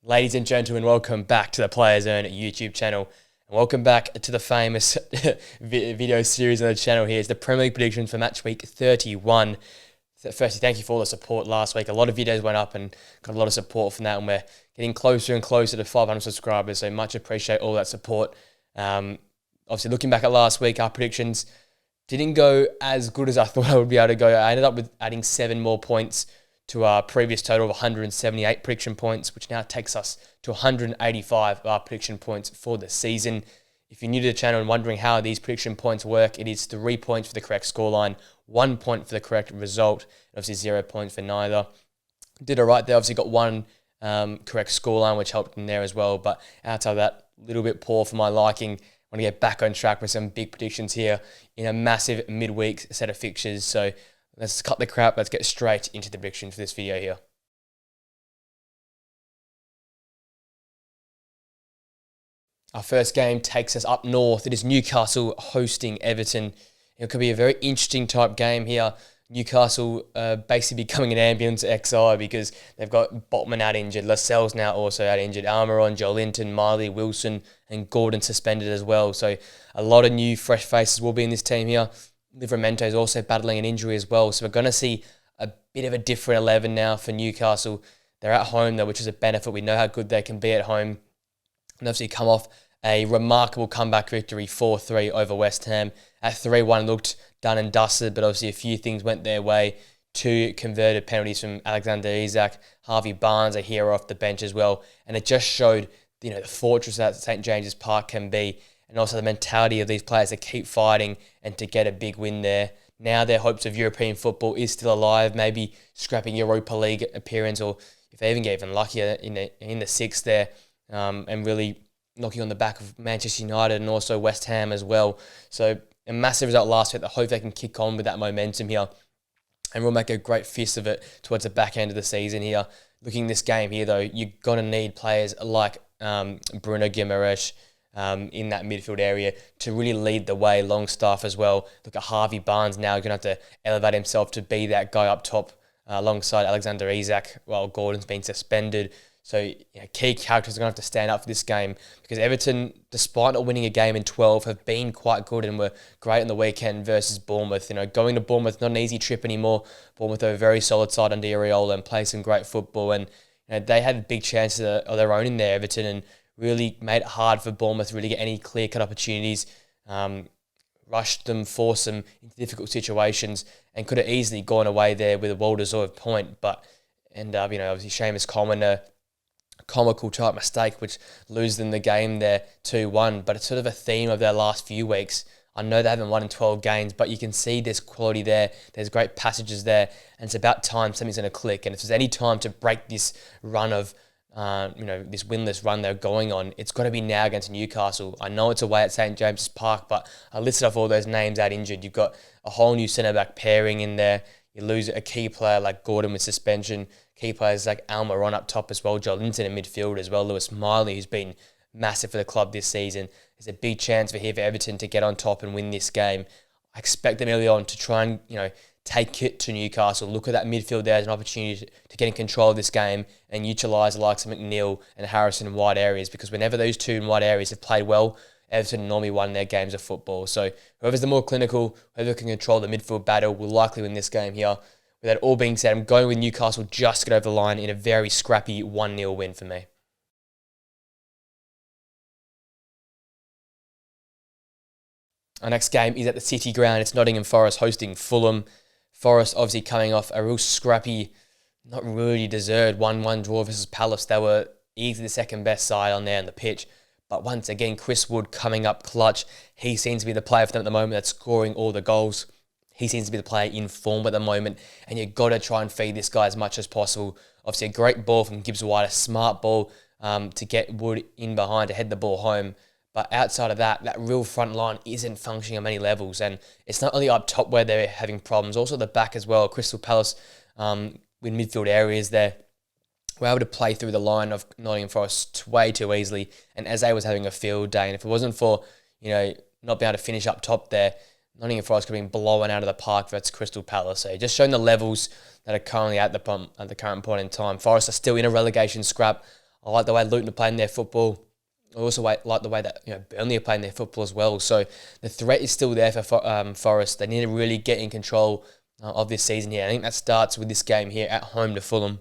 Ladies and gentlemen, welcome back to the Players Earn YouTube channel. And welcome back to the famous video series on the channel here. It's the Premier League predictions for Matchweek 31. So firstly, thank you for all the support last week. A lot of videos went up and got a lot of support from that, and we're getting closer and closer to 500 subscribers, so much appreciate all that support. Obviously, looking back at last week, our predictions didn't go as good as I thought I would be able to go. I ended up with adding 7 more points to our previous total of 178 prediction points, which now takes us to 185 of our prediction points for the season. If you're new to the channel and wondering how these prediction points work, it is 3 points for the correct scoreline, 1 point for the correct result, and obviously 0 points for neither. Did all right there, obviously got 1 correct scoreline, which helped in there as well, but outside of that, a little bit poor for my liking. I want to get back on track with some big predictions here in a massive midweek set of fixtures, so let's cut the crap. Let's get straight into the prediction for this video here. Our first game takes us up north. It is Newcastle hosting Everton. It could be a very interesting type game here. Newcastle basically becoming an ambulance XI because they've got Botman out injured. Lascelles now also out injured. Almiron, Joelinton, Marley, Wilson and Gordon suspended as well. So a lot of new fresh faces will be in this team here. Livramento is also battling an injury as well. So we're going to see a bit of a different 11 now for Newcastle. They're at home though, which is a benefit. We know how good they can be at home. And obviously come off a remarkable comeback victory 4-3 over West Ham. At 3-1 looked done and dusted, but obviously a few things went their way. 2 converted penalties from Alexander Isak. Harvey Barnes, a hero off the bench as well. And it just showed, the fortress that St. James's Park can be, and also the mentality of these players to keep fighting and to get a big win there. Now their hopes of European football is still alive, maybe scrapping Europa League appearance, or if they even get even luckier in the 6th there, and really knocking on the back of Manchester United and also West Ham as well. So a massive result last week. I hope they can kick on with that momentum here, and we'll make a great fist of it towards the back end of the season here. Looking at this game here though, you're going to need players like Bruno Guimaraes, in that midfield area to really lead the way. Longstaff as well. Look at Harvey Barnes now. Going to have to elevate himself to be that guy up top alongside Alexander Isak while Gordon's been suspended. So key characters are going to have to stand up for this game, because Everton, despite not winning a game in 12, have been quite good and were great on the weekend versus Bournemouth. Going to Bournemouth, not an easy trip anymore. Bournemouth are a very solid side under Iraola and play some great football, and they had big chances of their own in there, Everton, and really made it hard for Bournemouth to really get any clear-cut opportunities, rushed them, forced them into difficult situations, and could have easily gone away there with a well-deserved point. But end up, obviously Seamus Coleman, a comical type mistake, which loses them the game there 2-1. But it's sort of a theme of their last few weeks. I know they haven't won in 12 games, but you can see there's quality there. There's great passages there, and it's about time something's going to click. And if there's any time to break this run of this winless run they're going on, it's got to be now against Newcastle. I know it's away at St. James's Park, but I listed off all those names out injured. You've got a whole new centre-back pairing in there. You lose a key player like Gordon with suspension. Key players like Almiron up top as well. Joelinton in midfield as well. Lewis Miley, who's been massive for the club this season. There's a big chance for Everton to get on top and win this game. I expect them early on to try and, take it to Newcastle. Look at that midfield there as an opportunity to get in control of this game and utilise the likes of McNeil and Harrison in wide areas, because whenever those two in wide areas have played well, Everton normally won their games of football. So whoever's the more clinical, whoever can control the midfield battle will likely win this game here. With that all being said, I'm going with Newcastle just to get over the line in a very scrappy 1-0 win for me. Our next game is at the City Ground. It's Nottingham Forest hosting Fulham. Forest obviously coming off a real scrappy, not really deserved 1-1 draw versus Palace. They were easily the second best side on there on the pitch. But once again, Chris Wood coming up clutch. He seems to be the player for them at the moment that's scoring all the goals. He seems to be the player in form at the moment. And you've got to try and feed this guy as much as possible. Obviously, a great ball from Gibbs White, a smart ball to get Wood in behind to head the ball home. But outside of that, that real front line isn't functioning on many levels. And it's not only up top where they're having problems, also the back as well. Crystal Palace with midfield areas there were able to play through the line of Nottingham Forest way too easily. And Eze was having a field day. And if it wasn't for, not being able to finish up top there, Nottingham Forest could have been blown out of the park versus Crystal Palace. So just showing the levels that are currently at the current point in time. Forest are still in a relegation scrap. I like the way Luton are playing their football. I also like the way that Burnley are playing their football as well. So the threat is still there for Forest. They need to really get in control of this season here. I think that starts with this game here at home to Fulham.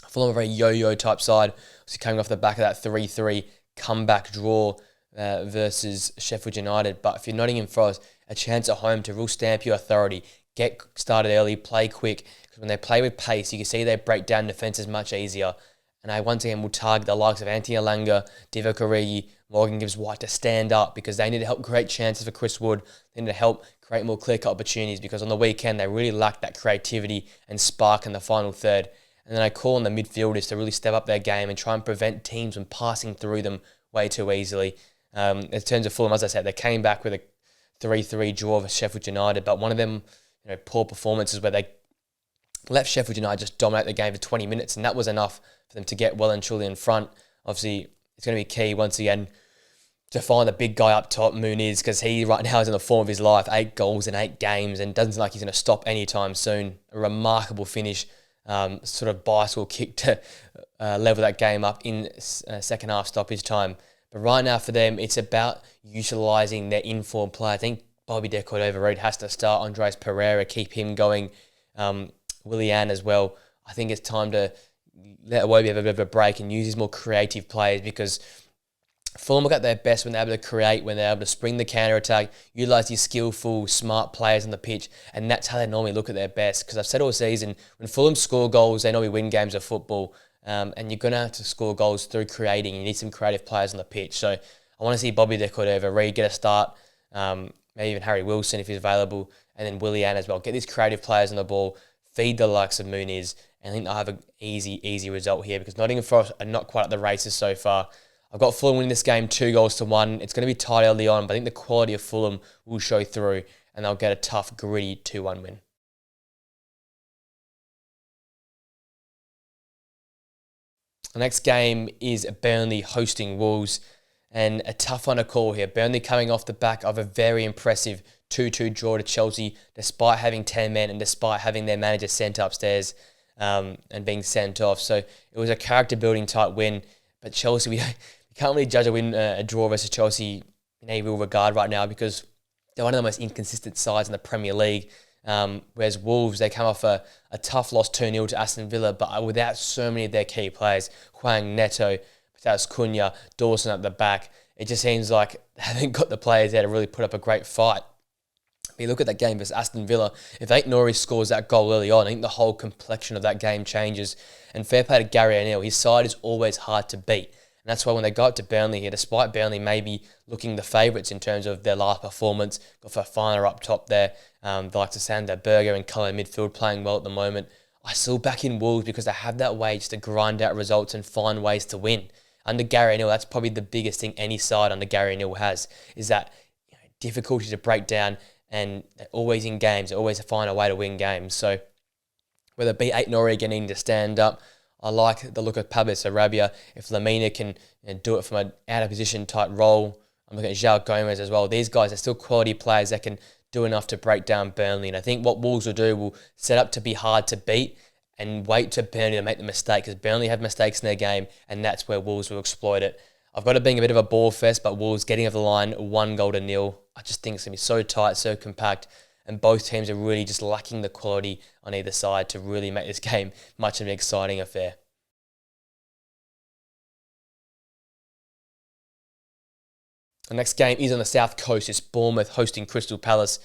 Fulham are a very yo-yo type side. So coming off the back of that 3-3 comeback draw versus Sheffield United. But if you're Nottingham Forest, a chance at home to real stamp your authority, get started early, play quick. Because when they play with pace, you can see they break down defences much easier. And I once again will target the likes of Anthony Elanga, Divock Origi, Morgan Gibbs-White to stand up because they need to help create chances for Chris Wood. They need to help create more clear-cut opportunities because on the weekend they really lacked that creativity and spark in the final third. And then I call on the midfielders to really step up their game and try and prevent teams from passing through them way too easily. In terms of Fulham, as I said, they came back with a 3-3 draw of Sheffield United, but one of them, poor performances where they left Sheffield United just dominate the game for 20 minutes, and that was enough for them to get well and truly in front. Obviously, it's going to be key once again to find the big guy up top, Muniz, because he right now is in the form of his life, 8 goals in 8 games, and doesn't seem like he's going to stop anytime soon. A remarkable finish, sort of bicycle kick to level that game up in second half stoppage time. But right now for them, it's about utilising their in-form play. I think Bobby De Cordova-Reid has to start. Andres Pereira, keep him going. Willian as well. I think it's time to let Iwobi have a bit of a break and use his more creative players because Fulham look at their best when they're able to create, when they're able to spring the counter-attack, utilise these skillful, smart players on the pitch, and that's how they normally look at their best. Because I've said all season, when Fulham score goals, they normally win games of football, and you're going to have to score goals through creating. You need some creative players on the pitch. So I want to see Bobby De Cordova-Reid get a start, maybe even Harry Wilson if he's available, and then Willian as well. Get these creative players on the ball, feed the likes of Muniz, and I think they'll have an easy result here because Nottingham Forest are not quite at the races so far. I've got Fulham winning this game 2-1. It's going to be tight early on, but I think the quality of Fulham will show through and they'll get a tough, gritty 2-1 win. The next game is Burnley hosting Wolves, and a tough one to call here. Burnley coming off the back of a very impressive 2-2 draw to Chelsea, despite having 10 men and despite having their manager sent upstairs and being sent off. So it was a character-building type win, but Chelsea, we can't really judge a draw versus Chelsea in any real regard right now because they're one of the most inconsistent sides in the Premier League. Whereas Wolves, they come off a tough loss 2-0 to Aston Villa, but without so many of their key players, Hwang, Neto, Matheus Cunha, Dawson at the back, it just seems like they haven't got the players there to really put up a great fight. But you look at that game versus Aston Villa, if Aït-Nouri scores that goal early on, I think the whole complexion of that game changes. And fair play to Gary O'Neill, his side is always hard to beat. And that's why when they go up to Burnley here, despite Burnley maybe looking the favourites in terms of their last performance, got Fofana up top there, the likes of Sander Berger and Cullen midfield playing well at the moment, I still back in Wolves because they have that way just to grind out results and find ways to win. Under Gary O'Neill, that's probably the biggest thing any side under Gary O'Neill has, is that difficulty to break down and always in games, they always find a way to win games. So whether it be Aït-Nouri getting to stand up, I like the look of Pablo Sarabia. If Lamina can do it from an out-of-position type role, I'm looking at João Gomez as well. These guys are still quality players that can do enough to break down Burnley. And I think what Wolves will do will set up to be hard to beat and wait to Burnley to make the mistake because Burnley have mistakes in their game and that's where Wolves will exploit it. I've got it being a bit of a ball fest, but Wolves getting over the line 1-0. I just think it's going to be so tight, so compact, and both teams are really just lacking the quality on either side to really make this game much of an exciting affair. The next game is on the south coast. It's Bournemouth hosting Crystal Palace,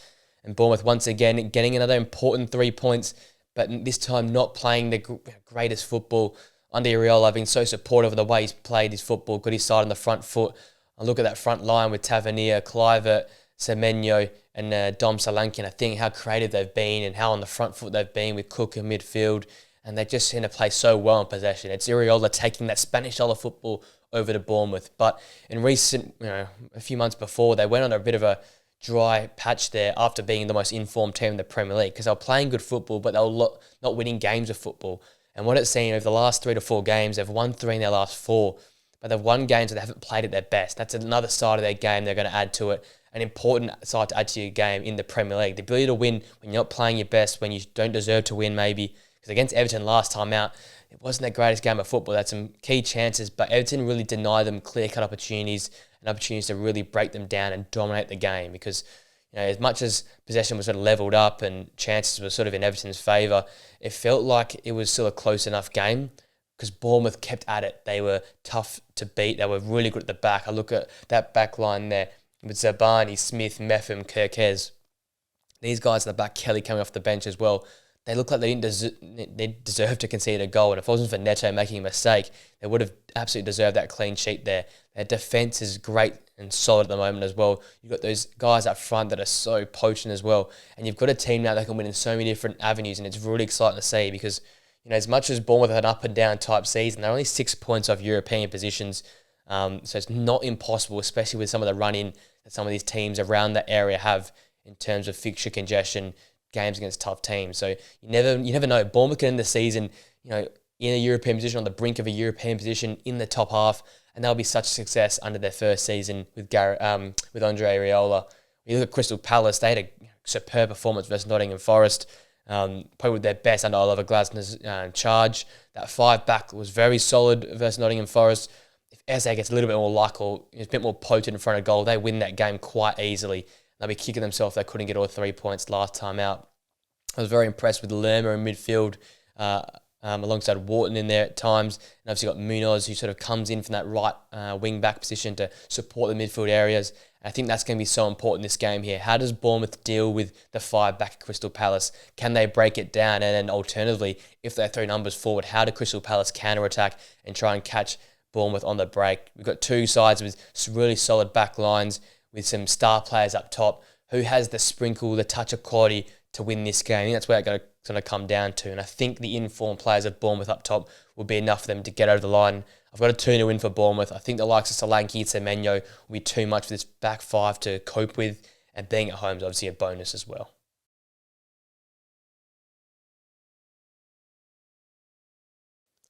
and Bournemouth once again getting another important 3 points, but this time not playing the greatest football. Under Iraola, I've been so supportive of the way he's played his football, got his side on the front foot. I look at that front line with Tavernier, Kluivert, Semenyo and Dom Solanke, and I think how creative they've been and how on the front foot they've been with Cook in midfield, and they just seem to play so well in possession. It's Iraola taking that Spanish-style of football over to Bournemouth. But in recent, a few months before, they went on a bit of a dry patch there after being the most informed team in the Premier League because they were playing good football, but they were not winning games of football. And what it's seen over the last 3 to 4 games, they've won 3 in their last 4, but they've won games that they haven't played at their best. That's another side of their game they're going to add to it, an important side to add to your game in the Premier League. The ability to win when you're not playing your best, when you don't deserve to win maybe, because Because against Everton last time out, it wasn't the greatest game of football. They had some key chances, but Everton really denied them clear-cut opportunities and opportunities to really break them down and dominate the game. Because as much as possession was sort of levelled up and chances were sort of in Everton's favour, it felt like it was still a close enough game because Bournemouth kept at it. They were tough to beat. They were really good at the back. I look at that back line there with Zabani, Smith, Meffam, Kirkez. These guys at the back, Kelly coming off the bench as well. They look like they deserve to concede a goal. And if it wasn't for Neto making a mistake, they would have absolutely deserved that clean sheet there. Their defence is great and solid at the moment as well. You've got those guys up front that are so potent as well. And you've got a team now that can win in so many different avenues. And it's really exciting to see because, as much as Bournemouth had an up and down type season, they're only 6 points off European positions. So it's not impossible, especially with some of the run-in that some of these teams around that area have in terms of fixture congestion, games against tough teams. So you never know. Bournemouth can end the season, in a European position, on the brink of a European position in the top half, and that'll be such a success under their first season with Andre Areola. You look at Crystal Palace; they had a superb performance versus Nottingham Forest, probably with their best under Oliver Glasner's charge. That 5-back was very solid versus Nottingham Forest. If Eze gets a little bit more luck or is a bit more potent in front of goal, they win that game quite easily. They'll be kicking themselves if they couldn't get all 3 points last time out. I was very impressed with Lerma in midfield, alongside Wharton in there at times. And obviously got Munoz, who sort of comes in from that right wing-back position to support the midfield areas. And I think that's going to be so important this game here. How does Bournemouth deal with the 5-back at Crystal Palace? Can they break it down? And then alternatively, if they throw numbers forward, how do Crystal Palace counter-attack and try and catch Bournemouth on the break? We've got two sides with really solid back lines, with some star players up top. Who has the sprinkle, the touch of quality to win this game? I think that's where it's going to come down to. And I think the informed players of Bournemouth up top will be enough for them to get over the line. I've got a 2-0 win for Bournemouth. I think the likes of Solanke and Semenyo will be too much for this back five to cope with. And being at home is obviously a bonus as well.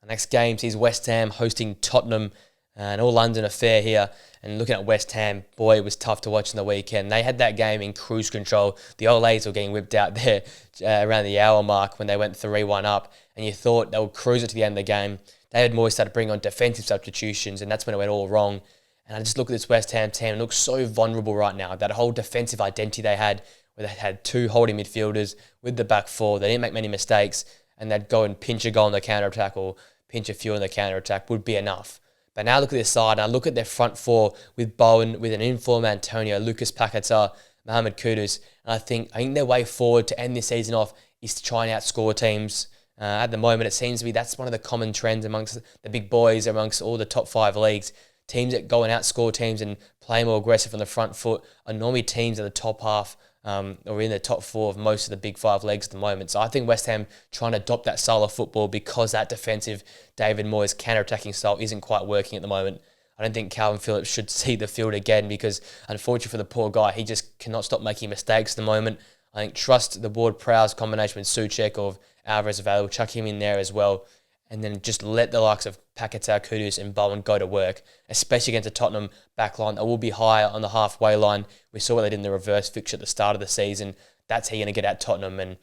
The next game sees West Ham hosting Tottenham. An all-London affair here. And looking at West Ham, boy, it was tough to watch on the weekend. They had that game in cruise control. The old ladies were getting whipped out there around the hour mark when they went 3-1 up. And you thought they would cruise it to the end of the game. David Moyes started bringing on defensive substitutions, and that's when it went all wrong. And I just look at this West Ham team. It looks so vulnerable right now. That whole defensive identity they had, where they had two holding midfielders with the back four. They didn't make many mistakes, and they'd go and pinch a goal in the counter-attack or pinch a few in the counter-attack would be enough. But now look at this side, and I look at their front four with Bowen, with an informed Antonio, Lucas Paquetá, Mohamed Kudus, and I think their way forward to end this season off is to try and outscore teams. At the moment, it seems to be that's one of the common trends amongst the big boys, amongst all the top 5 leagues. Teams that go and outscore teams and play more aggressive on the front foot are normally teams in the top half or in the top 4 of most of the big 5 leagues at the moment. So I think West Ham trying to adopt that style of football because that defensive David Moyes counter-attacking style isn't quite working at the moment. I don't think Calvin Phillips should see the field again because, unfortunately for the poor guy, he just cannot stop making mistakes at the moment. I think trust the Ward-Prowse combination with Souček or Alvarez available, chuck him in there as well, and then just let the likes of Paquetá, Kudus and Bowen go to work, especially against a Tottenham backline that will be higher on the halfway line. We saw what they did in the reverse fixture at the start of the season. That's how you're going to get at Tottenham. And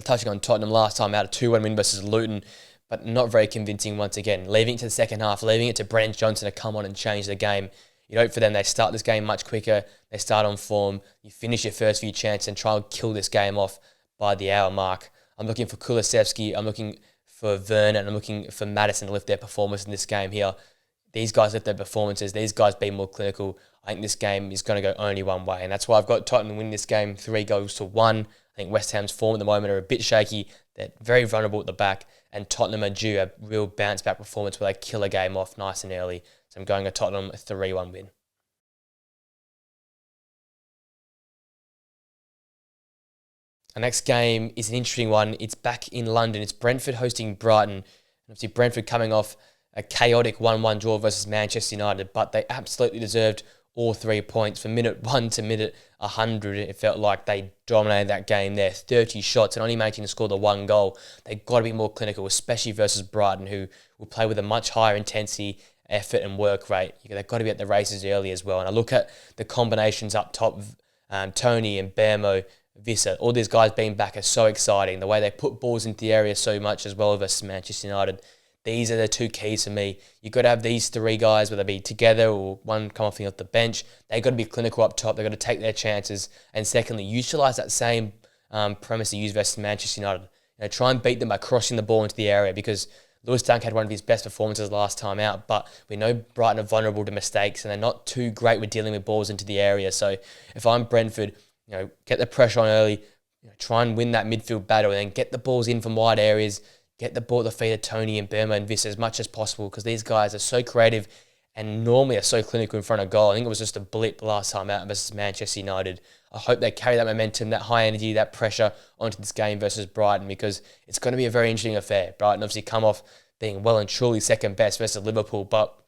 touching on Tottenham last time out, a 2-1 win versus Luton, but not very convincing once again. Leaving it to the second half, leaving it to Brennan Johnson to come on and change the game. You'd hope for them they start this game much quicker, they start on form, you finish your first few chances and try and kill this game off by the hour mark. I'm looking for Kulusevski, I'm looking for Werner, and I'm looking for Maddison to lift their performance in this game here. These guys lift their performances, these guys be more clinical. I think this game is going to go only one way, and that's why I've got Tottenham winning this game 3-1. I think West Ham's form at the moment are a bit shaky. They're very vulnerable at the back, and Tottenham are due a real bounce-back performance where they kill a game off nice and early. So I'm going to Tottenham a 3-1 win. Our next game is an interesting one. It's back in London. It's Brentford hosting Brighton. And obviously, Brentford coming off a chaotic 1-1 draw versus Manchester United, but they absolutely deserved all 3 points. From minute 1 to minute 100, it felt like they dominated that game there. 30 shots and only managing to score the 1 goal. They've got to be more clinical, especially versus Brighton, who will play with a much higher intensity, effort and work rate. They've got to be at the races early as well. And I look at the combinations up top, Tony and Bermo, Vissa, all these guys being back are so exciting. The way they put balls into the area so much as well versus Manchester United. These are the two keys for me. You've got to have these three guys, whether they be together or one come off the bench. They've got to be clinical up top. They've got to take their chances. And secondly, utilise that same premise they use versus Manchester United. Try and beat them by crossing the ball into the area, because Lewis Dunk had one of his best performances last time out, but we know Brighton are vulnerable to mistakes and they're not too great with dealing with balls into the area. So if I'm Brentford, get the pressure on early, try and win that midfield battle, and then get the balls in from wide areas, get the ball at the feet of Tony and Burma and Viss as much as possible, because these guys are so creative and normally are so clinical in front of goal. I think it was just a blip last time out versus Manchester United. I hope they carry that momentum, that high energy, that pressure onto this game versus Brighton, because it's going to be a very interesting affair. Brighton obviously come off being well and truly second best versus Liverpool, but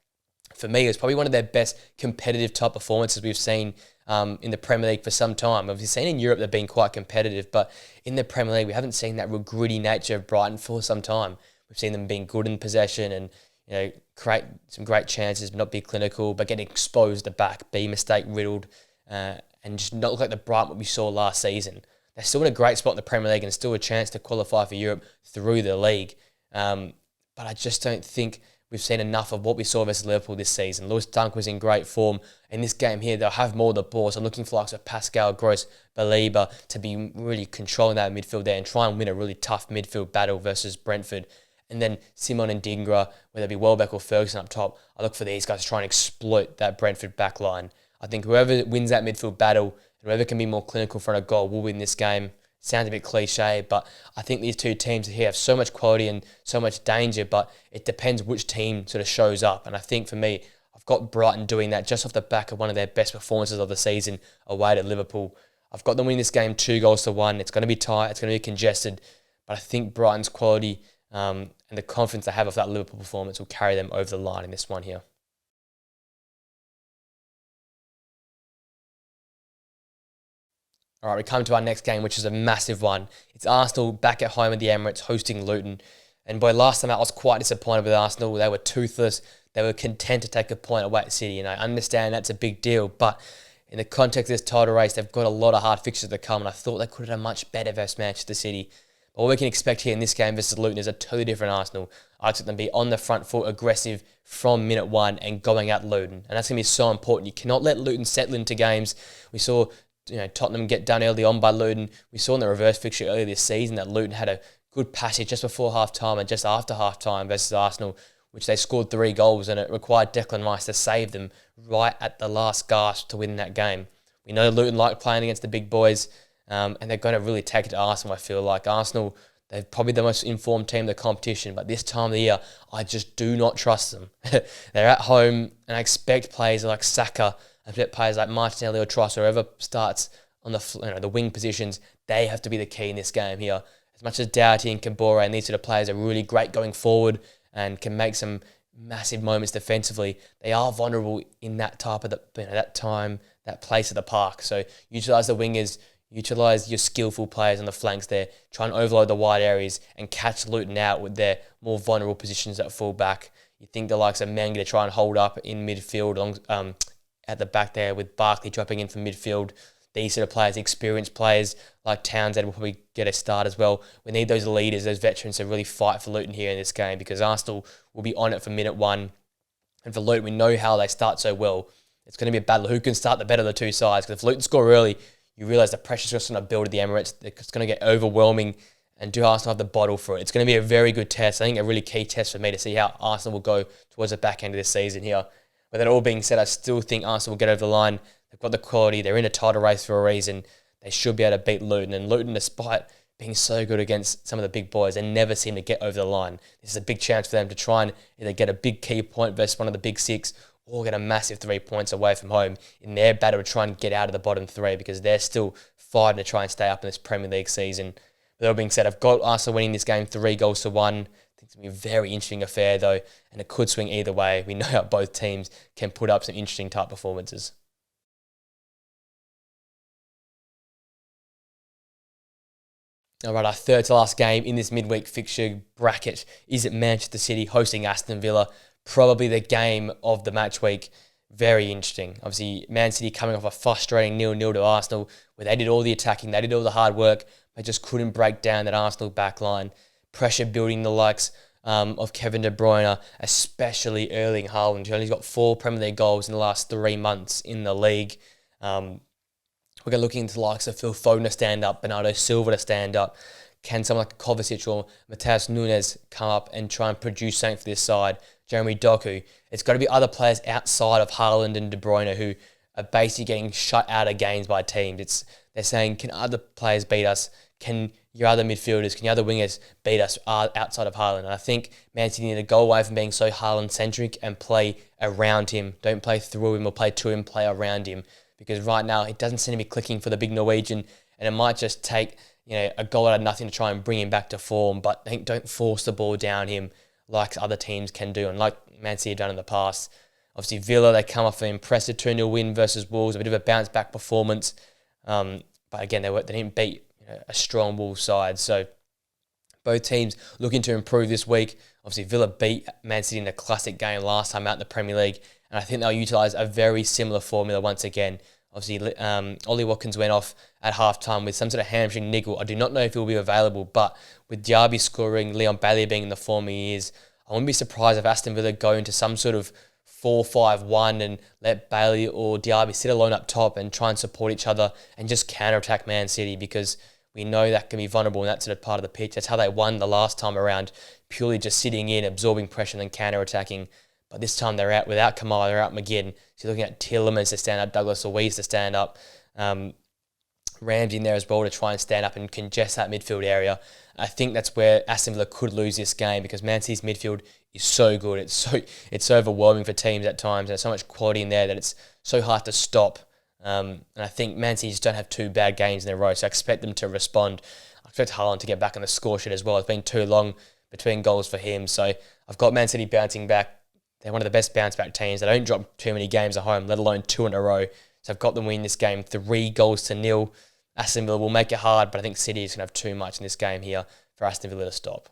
for me, it's probably one of their best competitive type performances we've seen in the Premier League for some time. We've seen in Europe they've been quite competitive, but in the Premier League we haven't seen that real gritty nature of Brighton for some time. We've seen them being good in possession and create some great chances, but not be clinical, but getting exposed at the back, be mistake riddled, and just not look like the Brighton we saw last season. They're still in a great spot in the Premier League and still a chance to qualify for Europe through the league. But I just don't think we've seen enough of what we saw versus Liverpool this season. Lewis Dunk was in great form. In this game here, they'll have more of the ball. So I'm looking for likes of Pascal, Gross, Baliba to be really controlling that midfield there and try and win a really tough midfield battle versus Brentford. And then Simon and Dingra, whether it be Welbeck or Ferguson up top, I look for these guys to try and exploit that Brentford back line. I think whoever wins that midfield battle, whoever can be more clinical in front of goal, will win this game. Sounds a bit cliche, but I think these two teams here have so much quality and so much danger, but it depends which team sort of shows up. And I think for me, I've got Brighton doing that just off the back of one of their best performances of the season away to Liverpool. I've got them winning this game 2-1. It's going to be tight, it's going to be congested, but I think Brighton's quality and the confidence they have of that Liverpool performance will carry them over the line in this one here. All right, we come to our next game, which is a massive one. It's Arsenal back at home at the Emirates hosting Luton. And boy, last time out, I was quite disappointed with Arsenal. They were toothless. They were content to take a point away at City. And I understand that's a big deal. But in the context of this title race, they've got a lot of hard fixtures to come. And I thought they could have done much better versus Manchester City. But what we can expect here in this game versus Luton is a totally different Arsenal. I expect them to be on the front foot, aggressive from minute one and going at Luton. And that's going to be so important. You cannot let Luton settle into games. We saw Tottenham get done early on by Luton. We saw in the reverse fixture earlier this season that Luton had a good passage just before half-time and just after half-time versus Arsenal, which they scored 3 goals, and it required Declan Rice to save them right at the last gasp to win that game. We know Luton like playing against the big boys, and they're going to really take it to Arsenal, I feel like. Arsenal, they're probably the most informed team in the competition, but this time of the year, I just do not trust them. They're at home, and I expect players like Saka, I bet players like Martinelli or Tross or whoever starts on the wing positions, they have to be the key in this game here. As much as Doughty and Kabore and these sort of players are really great going forward and can make some massive moments defensively, they are vulnerable in that type of that time, that place of the park. So utilise the wingers, utilise your skillful players on the flanks there, try and overload the wide areas and catch Luton out with their more vulnerable positions at full back. You think the likes of Menga to try and hold up in midfield at the back there with Barkley dropping in from midfield. These sort of players, experienced players like Townsend will probably get a start as well. We need those leaders, those veterans to really fight for Luton here in this game, because Arsenal will be on it from minute one. And for Luton, we know how they start so well. It's going to be a battle. Who can start the better of the two sides? Because if Luton score early, you realise the pressure's just going to build at the Emirates. It's going to get overwhelming. And do Arsenal have the bottle for it? It's going to be a very good test. I think a really key test for me to see how Arsenal will go towards the back end of this season here. But that all being said, I still think Arsenal will get over the line. They've got the quality. They're in a title race for a reason. They should be able to beat Luton. And Luton, despite being so good against some of the big boys, they never seem to get over the line. This is a big chance for them to try and either get a big key point versus one of the big 6 or get a massive 3 points away from home in their battle to try and get out of the bottom 3, because they're still fighting to try and stay up in this Premier League season. But that all being said, I've got Arsenal winning this game 3-1. I think it's going to be a very interesting affair, though, and it could swing either way. We know how both teams can put up some interesting type performances. All right, our third to last game in this midweek fixture bracket is at Manchester City hosting Aston Villa. Probably the game of the match week. very interesting. Obviously, Man City coming off a frustrating 0-0 to Arsenal, where they did all the attacking, they did all the hard work, they just couldn't break down that Arsenal backline. Pressure building the likes of Kevin De Bruyne, especially Erling Haaland, who only got 4 Premier League goals in the last 3 months in the league. We're going to look into the likes of Phil Foden to stand up, Bernardo Silva to stand up. Can someone like Kovacic or Matheus Nunes come up and try and produce something for this side? Jeremy Doku. It's got to be other players outside of Haaland and De Bruyne who are basically getting shut out of games by teams. They're saying, can other players beat us? Can your other midfielders, can your other wingers beat us outside of Haaland? And I think Man City need to go away from being so Haaland-centric and play around him. Don't play through him or play to him, play around him. Because right now, it doesn't seem to be clicking for the big Norwegian, and it might just take a goal out of nothing to try and bring him back to form. But I think don't force the ball down him like other teams can do, and like Man City have done in the past. Obviously, Villa, they come off an impressive 2-0 win versus Wolves, a bit of a bounce-back performance. But again, they didn't beat a strong Wolves side. So both teams looking to improve this week. Obviously, Villa beat Man City in a classic game last time out in the Premier League, and I think they'll utilise a very similar formula once again. Obviously, Ollie Watkins went off at halftime with some sort of hamstring niggle. I do not know if he'll be available, but with Diaby scoring, Leon Bailey being in the form he is, I wouldn't be surprised if Aston Villa go into some sort of 4-5-1 and let Bailey or Diaby sit alone up top and try and support each other and just counter-attack Man City, because we know that can be vulnerable in that sort of part of the pitch. That's how they won the last time around, purely just sitting in, absorbing pressure and then counter-attacking. But this time they're out without Kamara, they're out McGinn. So you're looking at Tielemans to stand up, Douglas Luiz to stand up, Ramsey in there as well to try and stand up and congest that midfield area. I think that's where Aston Villa could lose this game, because Man City's midfield is so good. It's so overwhelming for teams at times. There's so much quality in there that it's so hard to stop. And I think Man City just don't have 2 bad games in a row, so I expect them to respond. I expect Haaland to get back on the score sheet as well. It's been too long between goals for him. So I've got Man City bouncing back. They're one of the best bounce-back teams. They don't drop too many games at home, let alone 2 in a row. So I've got them winning this game 3-0. Aston Villa will make it hard, but I think City is going to have too much in this game here for Aston Villa to stop.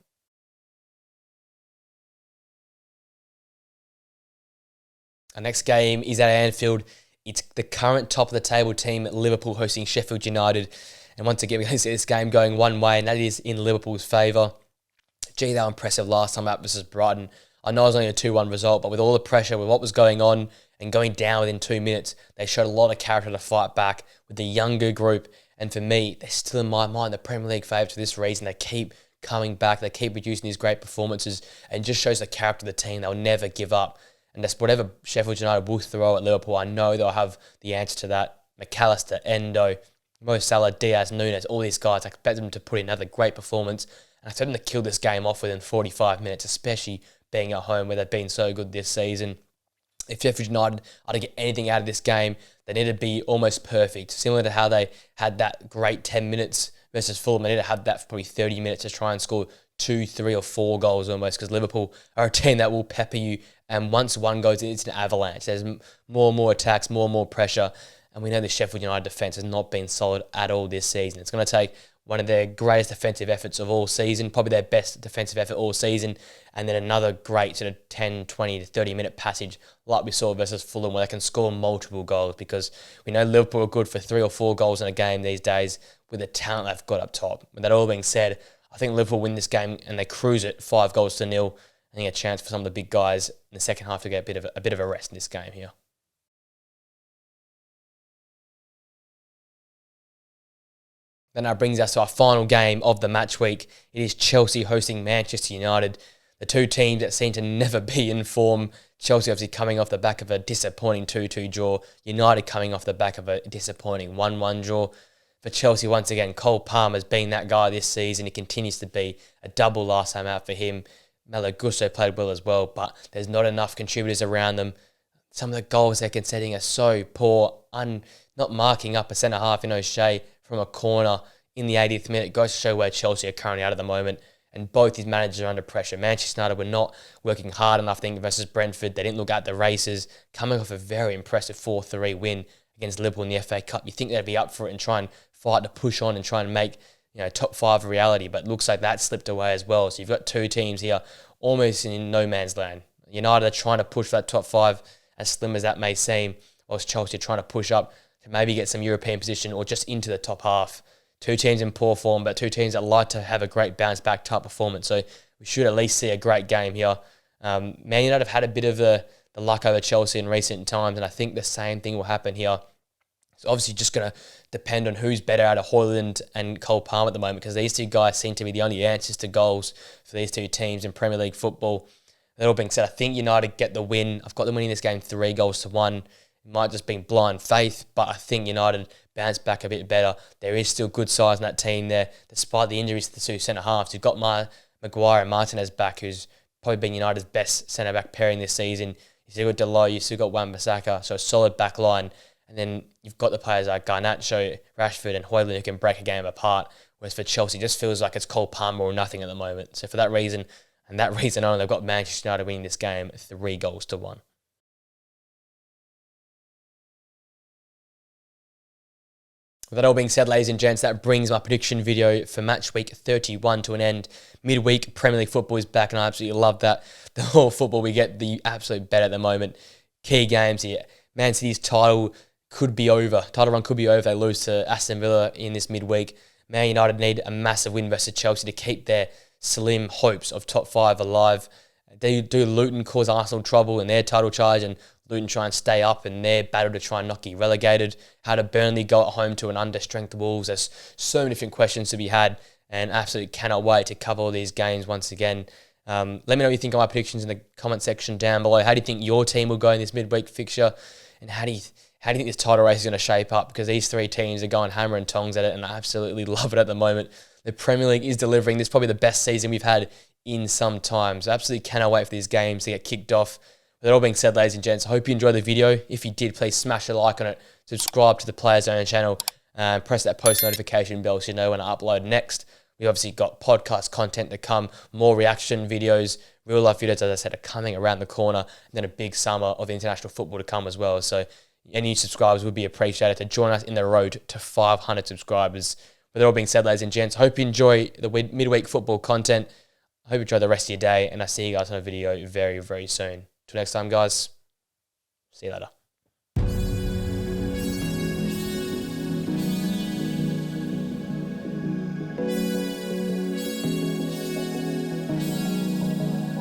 Our next game is at Anfield. It's the current top of the table team, Liverpool, hosting Sheffield United. And once again, we're going to see this game going one way, and that is in Liverpool's favour. Gee, they were impressive last time out versus Brighton. I know it was only a 2-1 result, but with all the pressure, with what was going on and going down within 2 minutes, they showed a lot of character to fight back with the younger group. And for me, they're still in my mind the Premier League favourites for this reason. They keep coming back. They keep producing these great performances, and just shows the character of the team. They'll never give up. And that's whatever Sheffield United will throw at Liverpool, I know they'll have the answer to that. McAllister, Endo, Mo Salah, Diaz, Nunes, all these guys, I expect them to put in another great performance. And I expect them to kill this game off within 45 minutes, especially being at home where they've been so good this season. If Sheffield United are to get anything out of this game, they need to be almost perfect. Similar to how they had that great 10 minutes versus Fulham, they need to have that for probably 30 minutes to try and score 2, 3 or 4 goals almost, because Liverpool are a team that will pepper you, and once one goes in, it's an avalanche. There's more and more attacks, more and more pressure, and we know the Sheffield United defence has not been solid at all this season. It's going to take one of their greatest defensive efforts of all season, probably their best defensive effort all season, and then another great sort of 10, 20 to 30 minute passage like we saw versus Fulham, where they can score multiple goals, because we know Liverpool are good for 3 or 4 goals in a game these days with the talent they've got up top. With that all being said, I think Liverpool win this game and they cruise it 5-0. I think a chance for some of the big guys in the second half to get a bit of a rest in this game here. That now brings us to our final game of the match week. It is Chelsea hosting Manchester United. The two teams that seem to never be in form. Chelsea obviously coming off the back of a disappointing 2-2 draw. United coming off the back of a disappointing 1-1 draw. For Chelsea, once again, Cole Palmer's been that guy this season. He continues to be a double last time out for him. Malo Gusto played well as well, but there's not enough contributors around them. Some of the goals they're conceding are so poor. Not marking up a centre-half in O'Shea from a corner in the 80th minute. It goes to show where Chelsea are currently at the moment. And both his managers are under pressure. Manchester United were not working hard enough, I think, versus Brentford. They didn't look at the races. Coming off a very impressive 4-3 win against Liverpool in the FA Cup, you think they'd be up for it and try and fight to push on and try and make top 5 a reality. But it looks like that slipped away as well. So you've got two teams here almost in no man's land. United are trying to push for that top 5 as slim as that may seem, whilst Chelsea are trying to push up to maybe get some European position or just into the top half. Two teams in poor form, but two teams that like to have a great bounce-back type performance. So we should at least see a great game here. Man United have had a bit of the luck over Chelsea in recent times, and I think the same thing will happen here. It's obviously just going to depend on who's better out of Højlund and Cole Palmer at the moment, because these two guys seem to be the only answers to goals for these two teams in Premier League football. That all being said, I think United get the win. I've got them winning this game 3-1. It might just be blind faith, but I think United bounce back a bit better. There is still good size in that team there, despite the injuries to the two centre-halves. You've got Maguire and Martinez back, who's probably been United's best centre-back pairing this season. You still got Delay, you still got Wan-Bissaka, so a solid back line. And then you've got the players like Garnacho, Rashford and Højlund who can break a game apart, whereas for Chelsea, it just feels like it's Cole Palmer or nothing at the moment. So for that reason, and that reason only, they've got Manchester United winning this game 3-1. With that all being said, ladies and gents, that brings my prediction video for match week 31 to an end. Midweek Premier League football is back, and I absolutely love that. The whole football we get, the absolute bet at the moment. Key games here. Man City's title could be over. Title run could be over if they lose to Aston Villa in this midweek. Man United need a massive win versus Chelsea to keep their slim hopes of top 5 alive. Do Luton cause Arsenal trouble in their title charge, and Luton try and stay up in their battle to try and not get relegated? How did Burnley go at home to an under-strength Wolves? There's so many different questions to be had, and absolutely cannot wait to cover all these games once again. Let me know what you think of my predictions in the comment section down below. How do you think your team will go in this midweek fixture? And how do you think this title race is going to shape up? Because these three teams are going hammer and tongs at it, and I absolutely love it at the moment. The Premier League is delivering. This is probably the best season we've had in some time. So absolutely cannot wait for these games to get kicked off. With that all being said, ladies and gents, I hope you enjoyed the video. If you did, please smash a like on it. Subscribe to the Players Owner channel. And press that post notification bell so you know when I upload next. We've obviously got podcast content to come, more reaction videos, real life videos, as I said, are coming around the corner, and then a big summer of international football to come as well. So any subscribers would be appreciated to join us in the road to 500 subscribers. With it all being said, ladies and gents, I hope you enjoy the midweek football content. I hope you enjoy the rest of your day, and I'll see you guys on a video very, very soon. Till next time, guys. See you later.